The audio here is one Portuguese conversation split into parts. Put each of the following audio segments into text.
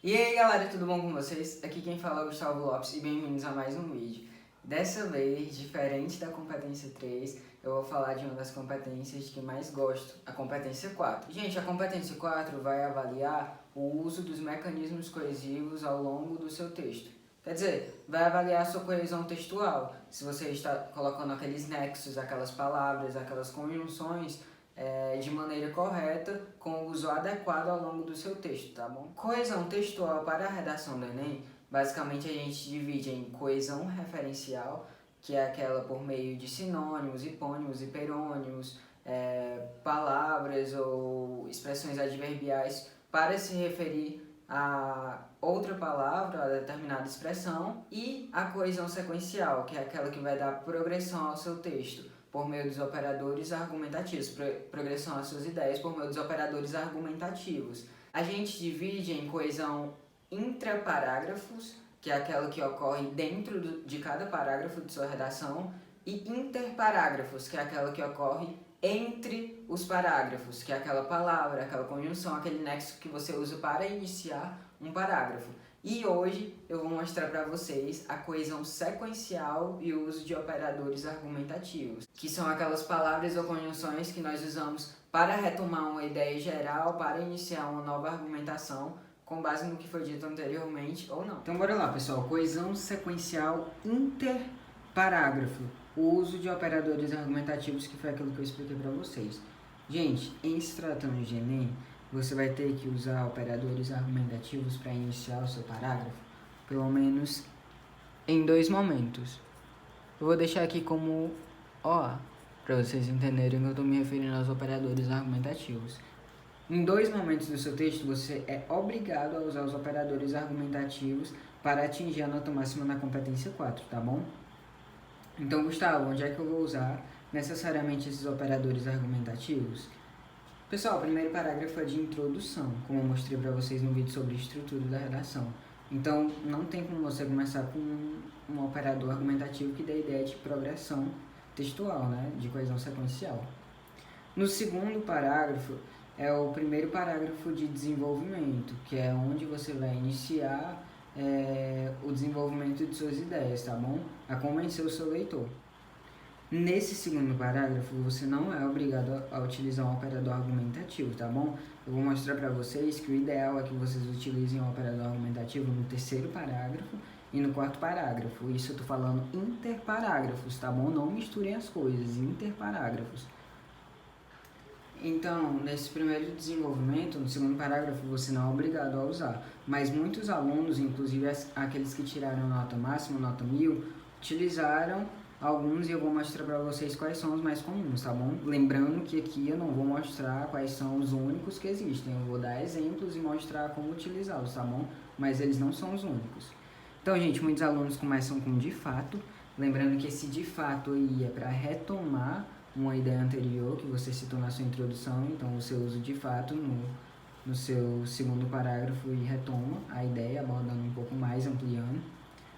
E aí galera, tudo bom com vocês? Aqui quem fala é o Gustavo Lopes e bem-vindos a mais um vídeo. Dessa vez, diferente da competência 3, eu vou falar de uma das competências que mais gosto, a competência 4. Gente, a competência 4 vai avaliar o uso dos mecanismos coesivos ao longo do seu texto. Quer dizer, vai avaliar a sua coesão textual, se você está colocando aqueles nexos, aquelas palavras, aquelas conjunções de maneira correta, com o uso adequado ao longo do seu texto, tá bom? Coesão textual para a redação do Enem, basicamente a gente divide em coesão referencial, que é aquela por meio de sinônimos, hipônimos, hiperônimos, palavras ou expressões adverbiais para se referir a outra palavra, a determinada expressão, e a coesão sequencial, que é aquela que vai dar progressão ao seu texto por meio dos operadores argumentativos, progressão às suas ideias por meio dos operadores argumentativos. A gente divide em coesão intraparágrafos, que é aquela que ocorre dentro de cada parágrafo de sua redação, e interparágrafos, que é aquela que ocorre entre os parágrafos, que é aquela palavra, aquela conjunção, aquele nexo que você usa para iniciar um parágrafo. E hoje eu vou mostrar para vocês a coesão sequencial e o uso de operadores argumentativos, que são aquelas palavras ou conjunções que nós usamos para retomar uma ideia geral, para iniciar uma nova argumentação com base no que foi dito anteriormente ou não. Então bora lá, pessoal. Coesão sequencial interparágrafo. O uso de operadores argumentativos, que foi aquilo que eu expliquei para vocês. Gente, em se tratando de Enem, você vai ter que usar operadores argumentativos para iniciar o seu parágrafo, pelo menos em 2 momentos. Eu vou deixar aqui como OA, para vocês entenderem que eu estou me referindo aos operadores argumentativos. Em 2 momentos do seu texto, você é obrigado a usar os operadores argumentativos para atingir a nota máxima na competência 4, tá bom? Então, Gustavo, onde é que eu vou usar necessariamente esses operadores argumentativos? Pessoal, o primeiro parágrafo é de introdução, como eu mostrei para vocês no vídeo sobre estrutura da redação. Então, não tem como você começar com um operador argumentativo que dê a ideia de progressão textual, né? De coesão sequencial. No segundo parágrafo, é o primeiro parágrafo de desenvolvimento, que é onde você vai iniciar o desenvolvimento de suas ideias, tá bom? A convencer o seu leitor. Nesse segundo parágrafo, você não é obrigado a utilizar um operador argumentativo, tá bom? Eu vou mostrar para vocês que o ideal é que vocês utilizem um operador argumentativo no terceiro parágrafo e no quarto parágrafo. Isso eu tô falando interparágrafos, tá bom? Não misturem as coisas, interparágrafos. Então, nesse primeiro desenvolvimento, no segundo parágrafo, você não é obrigado a usar. Mas muitos alunos, inclusive aqueles que tiraram nota máxima, nota 1000, utilizaram alguns e eu vou mostrar para vocês quais são os mais comuns, tá bom? Lembrando que aqui eu não vou mostrar quais são os únicos que existem. Eu vou dar exemplos e mostrar como utilizá-los, tá bom? Mas eles não são os únicos. Então, gente, muitos alunos começam com de fato. Lembrando que esse de fato aí é para retomar uma ideia anterior que você citou na sua introdução, então você usa de fato no seu segundo parágrafo e retoma a ideia, abordando um pouco mais, ampliando.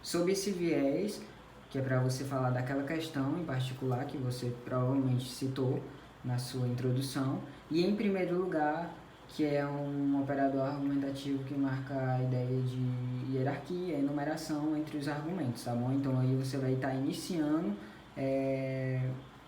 Sob esse viés, que é para você falar daquela questão em particular que você provavelmente citou na sua introdução. E em primeiro lugar, que é um operador argumentativo que marca a ideia de hierarquia, enumeração entre os argumentos, tá bom? Então aí você vai estar iniciando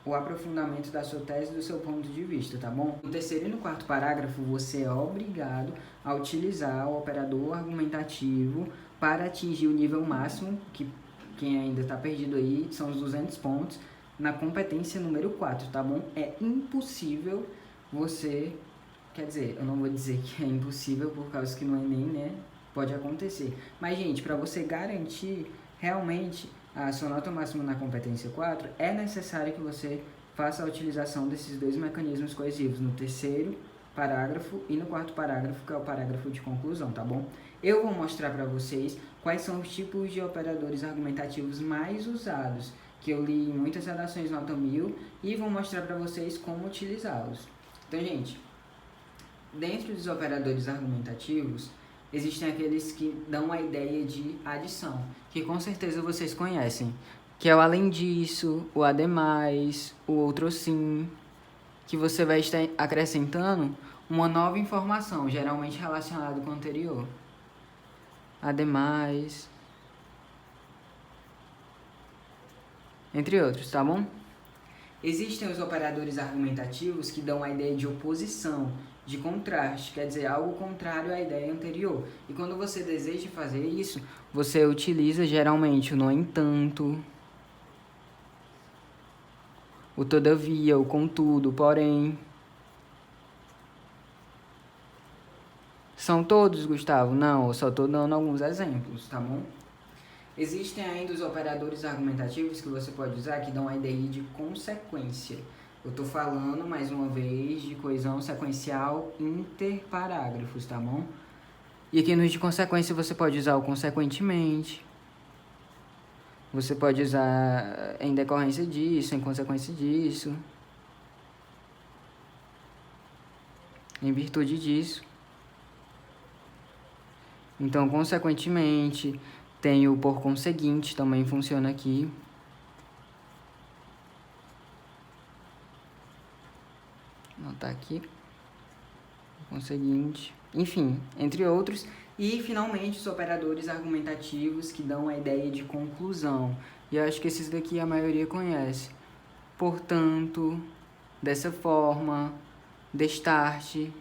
o aprofundamento da sua tese do seu ponto de vista, tá bom? No terceiro e no quarto parágrafo, você é obrigado a utilizar o operador argumentativo para atingir o nível máximo, que quem ainda está perdido aí são os 200 pontos, na competência número 4, tá bom? É impossível você... Quer dizer, eu não vou dizer que é impossível por causa que no Enem, né, pode acontecer. Mas, gente, para você garantir realmente a sua nota máxima na competência 4, é necessário que você faça a utilização desses 2 mecanismos coesivos, no terceiro parágrafo e no quarto parágrafo, que é o parágrafo de conclusão, tá bom? Eu vou mostrar para vocês quais são os tipos de operadores argumentativos mais usados, que eu li em muitas redações nota 1000, e vou mostrar para vocês como utilizá-los. Então, gente, dentro dos operadores argumentativos, existem aqueles que dão a ideia de adição, que com certeza vocês conhecem, que é o além disso, o ademais, o outro sim, que você vai estar acrescentando uma nova informação, geralmente relacionada com o anterior. ademais, entre outros, tá bom? Existem os operadores argumentativos que dão a ideia de oposição, de contraste, quer dizer, algo contrário à ideia anterior. E quando você deseja fazer isso, você utiliza geralmente o no entanto, o todavia, o contudo, o porém. São todos, Gustavo? Não, eu só estou dando alguns exemplos, tá bom? Existem ainda os operadores argumentativos que você pode usar que dão a ideia de consequência. Eu estou falando, mais uma vez, de coesão sequencial interparágrafos, tá bom? E aqui no de consequência você pode usar o consequentemente. Você pode usar em decorrência disso, em consequência disso. Em virtude disso. Então, consequentemente, tem o por conseguinte, também funciona aqui. Vou anotar aqui. Por conseguinte. Enfim, entre outros. E, finalmente, os operadores argumentativos que dão a ideia de conclusão. E eu acho que esses daqui a maioria conhece. Portanto, dessa forma, destarte.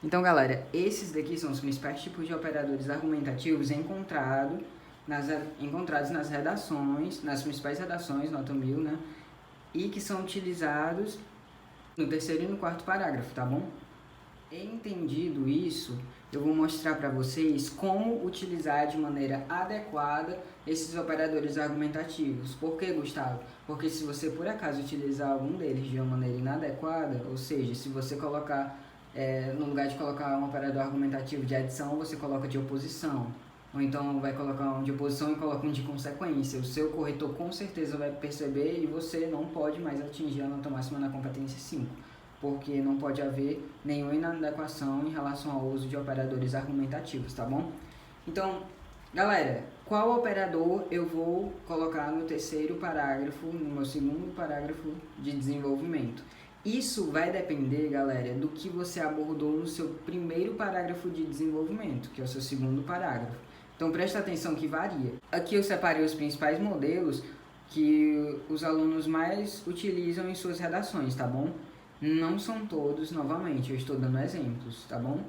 Então, galera, esses daqui são os principais tipos de operadores argumentativos encontrados nas redações, nas principais redações, nota 1000, né? E que são utilizados no terceiro e no quarto parágrafo, tá bom? Entendido isso, eu vou mostrar para vocês como utilizar de maneira adequada esses operadores argumentativos. Por que, Gustavo? Porque se você por acaso utilizar algum deles de uma maneira inadequada, ou seja, se você colocar no lugar de colocar um operador argumentativo de adição, você coloca de oposição. Ou então vai colocar um de oposição e coloca um de consequência. O seu corretor com certeza vai perceber e você não pode mais atingir a nota máxima na competência 5. Porque não pode haver nenhuma inadequação em relação ao uso de operadores argumentativos, tá bom? Então, galera, qual operador eu vou colocar no terceiro parágrafo, no meu segundo parágrafo de desenvolvimento? Isso vai depender, galera, do que você abordou no seu primeiro parágrafo de desenvolvimento, que é o seu segundo parágrafo. Então, presta atenção que varia. Aqui eu separei os principais modelos que os alunos mais utilizam em suas redações, tá bom? Não são todos, novamente, eu estou dando exemplos, tá bom?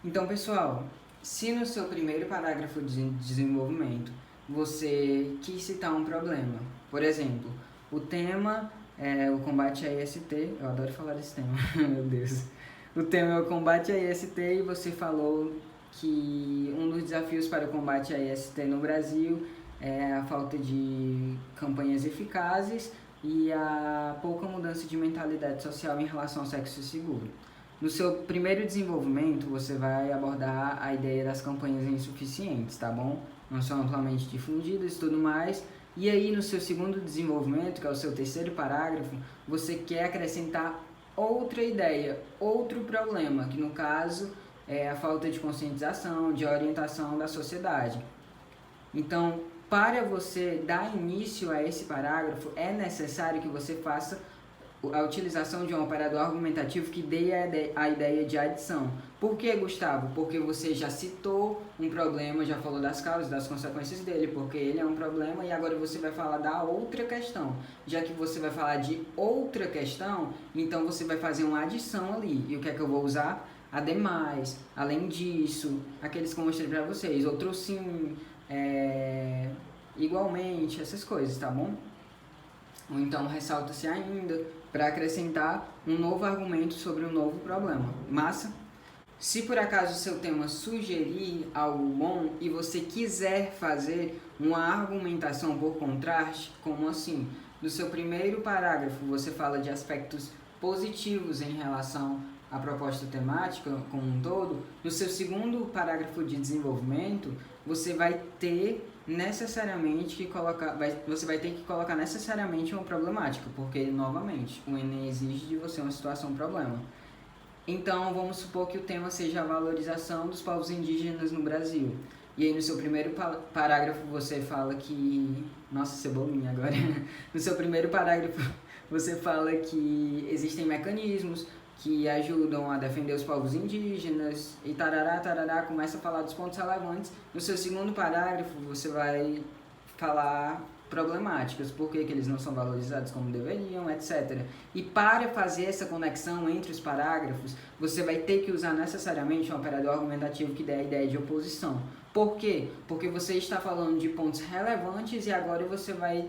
Então, pessoal, se no seu primeiro parágrafo de desenvolvimento você quis citar um problema, por exemplo, o tema é o combate à IST, eu adoro falar desse tema, meu Deus. O tema é o combate à IST e você falou que um dos desafios para o combate à IST no Brasil é a falta de campanhas eficazes e a pouca mudança de mentalidade social em relação ao sexo seguro. No seu primeiro desenvolvimento, você vai abordar a ideia das campanhas insuficientes, tá bom? Não são amplamente difundidas e tudo mais. E aí, no seu segundo desenvolvimento, que é o seu terceiro parágrafo, você quer acrescentar outra ideia, outro problema, que no caso é a falta de conscientização, de orientação da sociedade. Então, para você dar início a esse parágrafo, é necessário que você faça a utilização de um operador argumentativo que dê a ideia de adição. Por que, Gustavo? Porque você já citou um problema, já falou das causas, das consequências dele, porque ele é um problema e agora você vai falar da outra questão. Já que você vai falar de outra questão, então você vai fazer uma adição ali. E o que é que eu vou usar? Ademais, além disso, aqueles que eu mostrei pra vocês, outro sim, igualmente, essas coisas, tá bom? Ou então ressalta-se ainda para acrescentar um novo argumento sobre um novo problema. Massa? Se por acaso o seu tema sugerir algo bom e você quiser fazer uma argumentação por contraste, como assim? No seu primeiro parágrafo você fala de aspectos positivos em relação à proposta temática como um todo, no seu segundo parágrafo de desenvolvimento você vai ter necessariamente que você vai ter que colocar necessariamente uma problemática, porque novamente o Enem exige de você uma situação problema. Então vamos supor que o tema seja a valorização dos povos indígenas no Brasil. E aí no seu primeiro parágrafo você fala que... Nossa, cebolinha agora. No seu primeiro parágrafo você fala que existem mecanismos que ajudam a defender os povos indígenas e tarará, tarará, começa a falar dos pontos relevantes. No seu segundo parágrafo, você vai falar problemáticas, por que eles não são valorizados como deveriam, etc. E para fazer essa conexão entre os parágrafos, você vai ter que usar necessariamente um operador argumentativo que dê a ideia de oposição. Por quê? Porque você está falando de pontos relevantes e agora você vai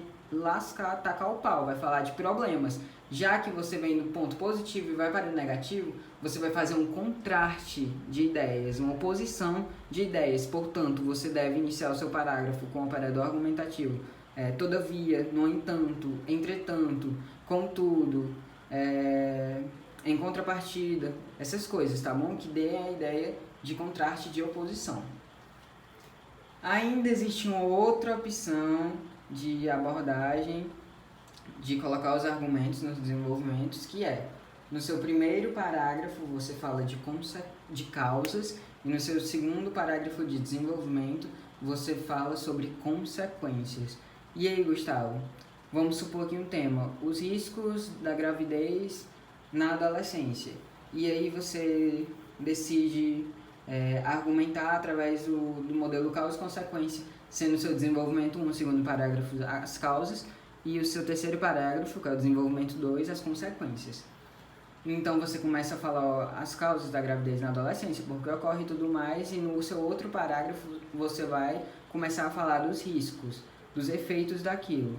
tacar o pau, vai falar de problemas. Já que você vem do ponto positivo e vai para o negativo, você vai fazer um contraste de ideias, uma oposição de ideias. Portanto, você deve iniciar o seu parágrafo com o operador argumentativo. Todavia, no entanto, entretanto, contudo, em contrapartida, essas coisas, tá bom? Que dê a ideia de contraste de oposição. Ainda existe uma outra opção de abordagem de colocar os argumentos nos desenvolvimentos, que é, no seu primeiro parágrafo você fala de causas e no seu segundo parágrafo de desenvolvimento você fala sobre consequências. E aí, Gustavo, vamos supor aqui um tema, os riscos da gravidez na adolescência. E aí você decide argumentar através do modelo causa-consequência, sendo o seu desenvolvimento 1, o segundo parágrafo, as causas, e o seu terceiro parágrafo, que é o desenvolvimento 2, as consequências. Então você começa a falar as causas da gravidez na adolescência, porque ocorre e tudo mais, e no seu outro parágrafo você vai começar a falar dos riscos, dos efeitos daquilo.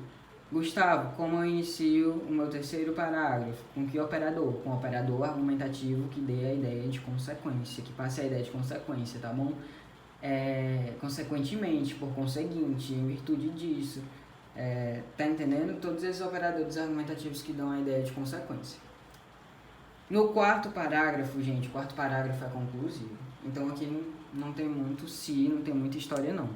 Gustavo, como eu inicio o meu terceiro parágrafo? Com que operador? Com o operador argumentativo que dê a ideia de consequência, que passe a ideia de consequência, tá bom? Consequentemente, por conseguinte, em virtude disso. Tá entendendo? Todos esses operadores argumentativos que dão a ideia de consequência. No quarto parágrafo, gente, o quarto parágrafo é conclusivo. Então aqui não tem muito não tem muita história não.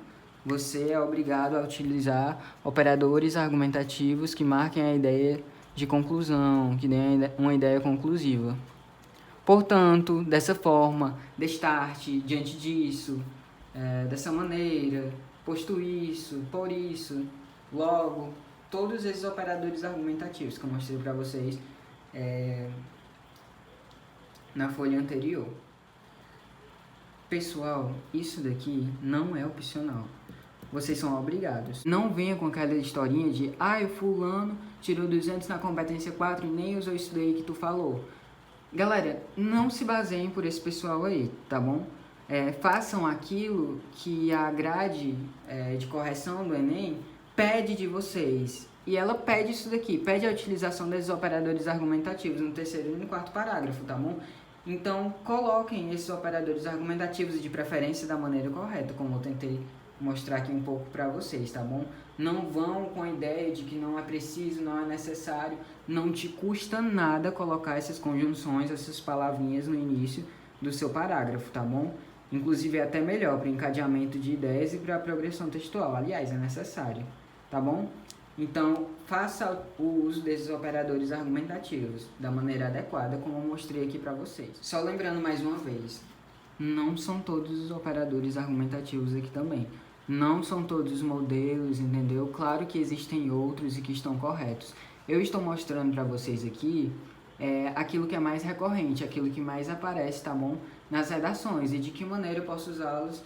Você é obrigado a utilizar operadores argumentativos que marquem a ideia de conclusão, que deem uma ideia conclusiva. Portanto, dessa forma, destarte, diante disso, dessa maneira, posto isso, por isso, logo, todos esses operadores argumentativos que eu mostrei para vocês na folha anterior. Pessoal, isso daqui não é opcional. Vocês são obrigados. Não venha com aquela historinha de o fulano tirou 200 na competência 4 e nem usou isso daí que tu falou. Galera, não se baseiem por esse pessoal aí, tá bom? Façam aquilo que a grade de correção do Enem pede de vocês. E ela pede isso daqui, pede a utilização desses operadores argumentativos no terceiro e no quarto parágrafo, tá bom? Então, coloquem esses operadores argumentativos e de preferência da maneira correta, como eu tentei mostrar aqui um pouco para vocês, tá bom? Não vão com a ideia de que não é preciso, não é necessário, não te custa nada colocar essas conjunções, essas palavrinhas no início do seu parágrafo, tá bom? Inclusive é até melhor para o encadeamento de ideias e para a progressão textual, aliás, é necessário, tá bom? Então, faça o uso desses operadores argumentativos da maneira adequada, como eu mostrei aqui para vocês. Só lembrando mais uma vez, não são todos os operadores argumentativos aqui também. Não são todos os modelos, entendeu? Claro que existem outros e que estão corretos. Eu estou mostrando para vocês aqui aquilo que é mais recorrente, aquilo que mais aparece, tá bom? Nas redações e de que maneira eu posso usá-los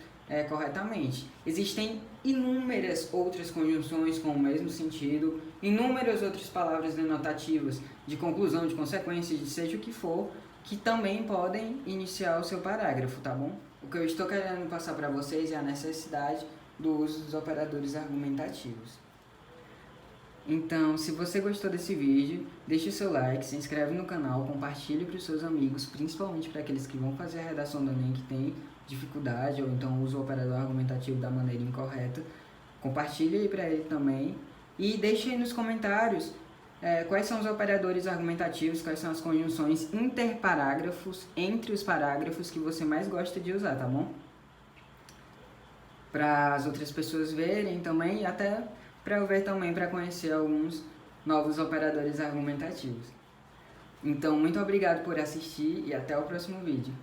corretamente. Existem inúmeras outras conjunções com o mesmo sentido, inúmeras outras palavras denotativas de conclusão, de consequência, de seja o que for, que também podem iniciar o seu parágrafo, tá bom? O que eu estou querendo passar para vocês é a necessidade do uso dos operadores argumentativos. Então, se você gostou desse vídeo, deixe o seu like, se inscreve no canal, compartilhe para os seus amigos, principalmente para aqueles que vão fazer a redação do Enem que tem dificuldade ou então usa o operador argumentativo da maneira incorreta. Compartilhe aí para ele também e deixe aí nos comentários quais são os operadores argumentativos, quais são as conjunções interparágrafos entre os parágrafos que você mais gosta de usar, tá bom? Para as outras pessoas verem também e até para eu ver também, para conhecer alguns novos operadores argumentativos. Então, muito obrigado por assistir e até o próximo vídeo.